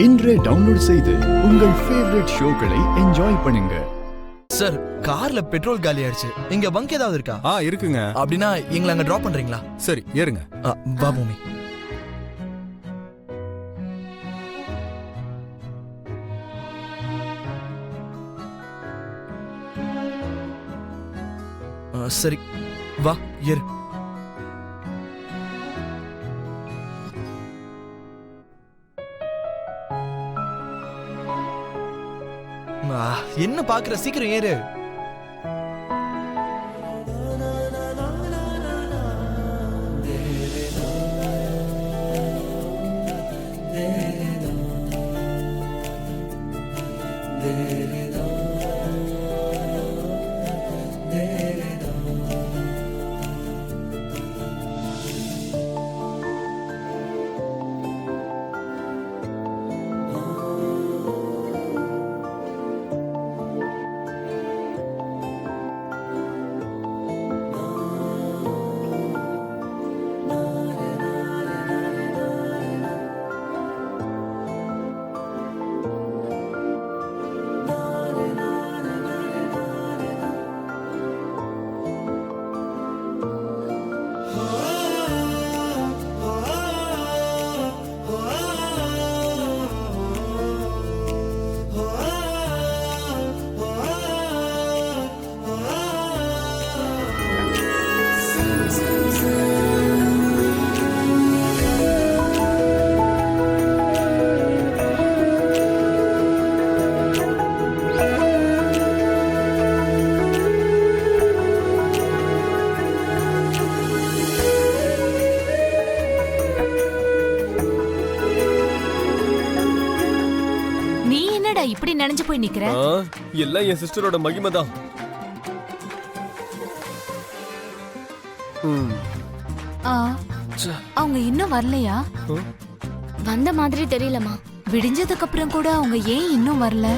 இன்றே டவுன்லோட் செய்து உங்கள் ஃபேவரட் ஷோக்களை என்ஜாய் பண்ணுங்க. சார், கார்ல பெட்ரோல் காலி ஆயிடுச்சு. இங்க பங்க் ஏதாவது இருக்கா? இருக்குங்க. அப்படின்னா எங்களை அங்க டிராப் பண்றீங்களா? சரி, ஏறுங்க. வா பூமி. சரி, வா ஏறு. என்ன பாக்குற? சீக்கிரம் ஏறு. இப்படி நனைஞ்சு போய் நிக்கிற? எல்லாம் என் சிஸ்டரோட மகிமை தான். அவங்க இன்னும் வரலையா? வந்த மாதிரி தெரியலமா. விடிஞ்சதுக்கு அப்புறம் கூட அவங்க ஏன் இன்னும் வரல?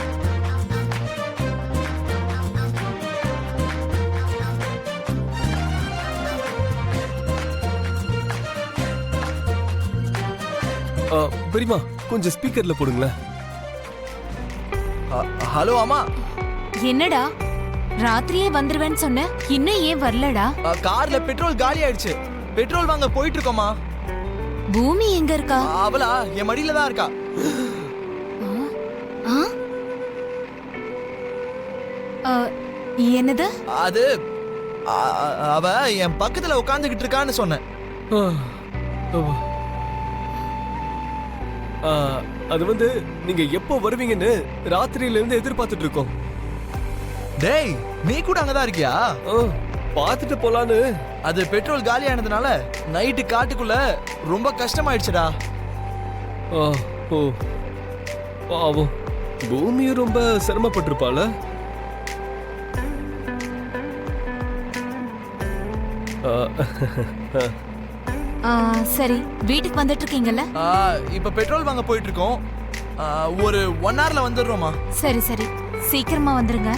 பெரியமா, கொஞ்சம் ஸ்பீக்கர்ல போடுங்களேன். ஹலோ அம்மா. என்னடா, ராத்திரியே வந்துருவேன்னு சொன்ன, இன்னும் ஏன் வரலடா? கார்ல பெட்ரோல் காலி ஆயிடுச்சு. பெட்ரோல் வாங்க போயிட்டு இருக்கோமா. பூமி எங்க இருக்கா? அவளா என் மடியில தான் இருக்கா. என்னது? அது அவ என் பக்கத்துல உட்கார்ந்துகிட்டு இருக்கான்னு சொன்னேன். அது வந்து நீங்க எப்போ வருவீங்கன்னு ராத்திரியில இருந்து எதிர்பார்த்துட்டு இருக்கோம். டேய், நீ கூட அங்கதான் இருக்கியா? பார்த்துட்டு போலான்னு. அது பெட்ரோல் காலி ஆனதுனால நைட்டு காட்டுக்குள்ள ரொம்ப கஷ்டமாயிடுச்சுடா. பாவம், பூமியும் ரொம்ப சிரமப்பட்டிருப்பாள. சரி, வீட்டுக்கு வந்துட்டு இருக்கீங்கல்ல? இப்ப பெட்ரோல் வாங்க போயிட்டு இருக்கோம். ஒரு 1 hourல வந்துடுறோமா? சரி சரி, சீக்கிரமா வந்துருங்க.